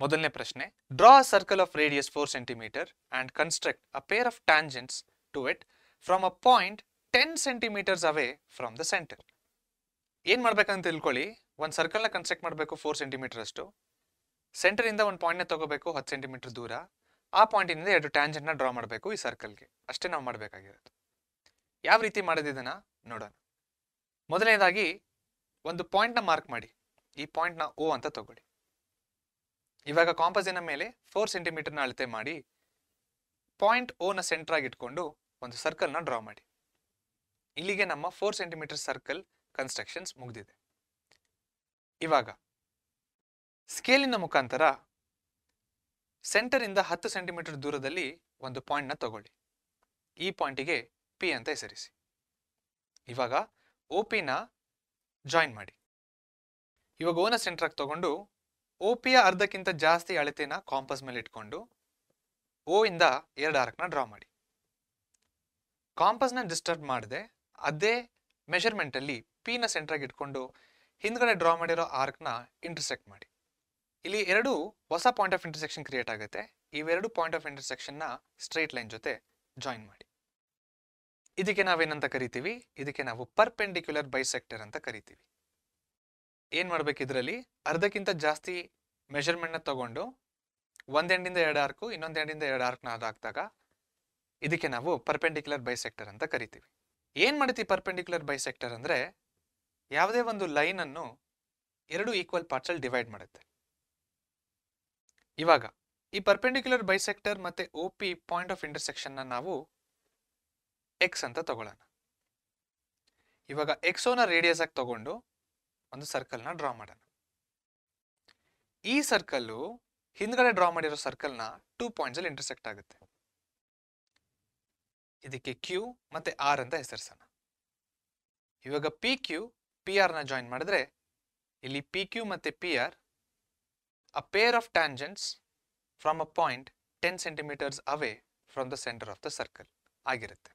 ಮೊದಲನೇ ಪ್ರಶ್ನೆ, draw a circle of radius 4 cm and construct a pair of tangents to it from a point 10 centimeters away from the center. ಏನ್ ಮಾಡ್ಬೇಕಂತ ತಿಳ್ಕೊಳ್ಳಿ, ಒಂದು ಸರ್ಕಲ್ನ construct ಮಾಡಬೇಕು 4 cm ಅಷ್ಟು, ಸೆಂಟರಿಂದ ಒಂದು ಪಾಯಿಂಟ್ನ ತಗೋಬೇಕು 10 cm ದೂರ, ಆ ಪಾಯಿಂಟಿಂದ 2 ಟ್ಯಾಂಜೆಂಟ್ನ ಡ್ರಾ ಮಾಡಬೇಕು ಈ ಸರ್ಕಲ್ಗೆ. ಅಷ್ಟೇ ನಾವು ಮಾಡಬೇಕಾಗಿರೋದು. ಯಾವ ರೀತಿ ಮಾಡೋದಿದನ್ನ ನೋಡೋಣ. ಮೊದಲನೇದಾಗಿ ಒಂದು ಪಾಯಿಂಟ್ನ ಮಾರ್ಕ್ ಮಾಡಿ, ಈ ಪಾಯಿಂಟ್ನ O ಅಂತ ತಗೊಳ್ಳಿ. ಇವಾಗ ಕಾಂಪಸಿನ ಮೇಲೆ 4 cm ಅಳತೆ ಮಾಡಿ ಪಾಯಿಂಟ್ O ನ ಸೆಂಟರ್ ಆಗಿ ಇಟ್ಕೊಂಡು ಒಂದು ಸರ್ಕಲ್ನ ಡ್ರಾ ಮಾಡಿ. ಇಲ್ಲಿಗೆ ನಮ್ಮ 4 cm ಸರ್ಕಲ್ ಕನ್ಸ್ಟ್ರಕ್ಷನ್ಸ್ ಮುಗಿದಿದೆ. ಇವಾಗ ಸ್ಕೇಲಿನ ಮುಖಾಂತರ ಸೆಂಟರ್ ಇಂದ 10 cm ದೂರದಲ್ಲಿ ಒಂದು ಪಾಯಿಂಟ್ನ ತಗೊಳ್ಳಿ. ಈ ಪಾಯಿಂಟಿಗೆ P ಅಂತ ಹೆಸರಿಸಿ. ಇವಾಗ OP ನ ಜಾಯಿನ್ ಮಾಡಿ. ಇವಾಗ O ನ ಸೆಂಟರ್ ಆಗಿ ತಗೊಂಡು OP ಯ ಅರ್ಧಕ್ಕಿಂತ ಜಾಸ್ತಿ ಅಳತೆನ ಕಾಂಪಸ್ ಮೇಲೆ ಇಟ್ಕೊಂಡು O ಇಂದ 2 ಆರ್ಕ್ನ ಡ್ರಾ ಮಾಡಿ. ಕಾಂಪಸ್ನ ಡಿಸ್ಟರ್ಬ್ ಮಾಡದೆ ಅದೇ ಮೆಷರ್ಮೆಂಟ್ ಅಲ್ಲಿ P ನ ಸೆಂಟರ್ ಆಗಿ ಇಟ್ಕೊಂಡು ಹಿಂದ್ಗಡೆ ಡ್ರಾ ಮಾಡಿರೋ ಆರ್ಕ್ನ ಇಂಟರ್ಸೆಕ್ಟ್ ಮಾಡಿ. ಇಲ್ಲಿ ಎರಡು ಹೊಸ ಪಾಯಿಂಟ್ ಆಫ್ ಇಂಟರ್ಸೆಕ್ಷನ್ ಕ್ರಿಯೇಟ್ ಆಗುತ್ತೆ. ಇವೆರಡು ಪಾಯಿಂಟ್ ಆಫ್ ಇಂಟರ್ಸೆಕ್ಷನ್ನ ಸ್ಟ್ರೈಟ್ ಲೈನ್ ಜೊತೆ ಜಾಯಿನ್ ಮಾಡಿ. ಇದಕ್ಕೆ ನಾವೇನಂತ ಕರಿತೀವಿ? ಇದಕ್ಕೆ ನಾವು ಪರ್ಪೆಂಡಿಕ್ಯುಲರ್ ಬೈಸೆಕ್ಟರ್ ಅಂತ ಕರಿತೀವಿ. ಏನ್ ಮಾಡ್ಬೇಕು ಇದರಲ್ಲಿ? ಅರ್ಧಕ್ಕಿಂತ ಜಾಸ್ತಿ ಮೆಷರ್ಮೆಂಟ್ನ ತಗೊಂಡು ಒಂದ್ ಎಂಡಿಂದ 2 ಆರ್ಕು, ಇನ್ನೊಂದ್ ಎಂಡಿಂದ 2 ಆರ್ಕ್ನ ಹಾಕ್ದಾಗ ಇದಕ್ಕೆ ನಾವು ಪರ್ಪೆಂಡಿಕ್ಯುಲರ್ ಬೈಸೆಕ್ಟರ್ ಅಂತ ಕರಿತೀವಿ. ಏನ್ ಮಾಡುತ್ತೆ ಪರ್ಪೆಂಡಿಕ್ಯುಲರ್ ಬೈಸೆಕ್ಟರ್ ಅಂದ್ರೆ, ಯಾವುದೇ ಒಂದು ಲೈನ್ ಅನ್ನು 2 ಈಕ್ವಲ್ ಪಾರ್ಟ್ಸ್ ಅಲ್ಲಿ ಡಿವೈಡ್ ಮಾಡುತ್ತೆ. ಇವಾಗ ಈ ಪರ್ಪೆಂಡಿಕ್ಯುಲರ್ ಬೈಸೆಕ್ಟರ್ ಮತ್ತೆ OP ಪಾಯಿಂಟ್ ಆಫ್ ಇಂಟರ್ಸೆಕ್ಷನ್ ನ ನಾವು X ಅಂತ ತಗೊಳ್ಳೋಣ. ಇವಾಗ XO ನ ರೇಡಿಯಸ್ ಆಗಿ ತಗೊಂಡು ಒಂದು ಸರ್ಕಲ್ ನ ಡ್ರಾ ಮಾಡೋಣ. ಈ ಸರ್ಕಲ್ ಹಿಂದ್ಗಡೆ ಡ್ರಾ ಮಾಡಿರೋ ಸರ್ಕಲ್ ನ 2 ಪಾಯಿಂಟ್ಸ್ ಅಲ್ಲಿ ಇಂಟರ್ಸೆಕ್ಟ್ ಆಗುತ್ತೆ. ಇದಕ್ಕೆ Q ಮತ್ತೆ R ಅಂತ ಹೆಸರಿಸೋಣ. ಇವಾಗ PQ PR ನ ಜಾಯಿನ್ ಮಾಡಿದ್ರೆ ಇಲ್ಲಿ PQ ಮತ್ತೆ PR a pair of tangents from a point 10 centimeters away from the center of the circle ಆಗಿರುತ್ತೆ.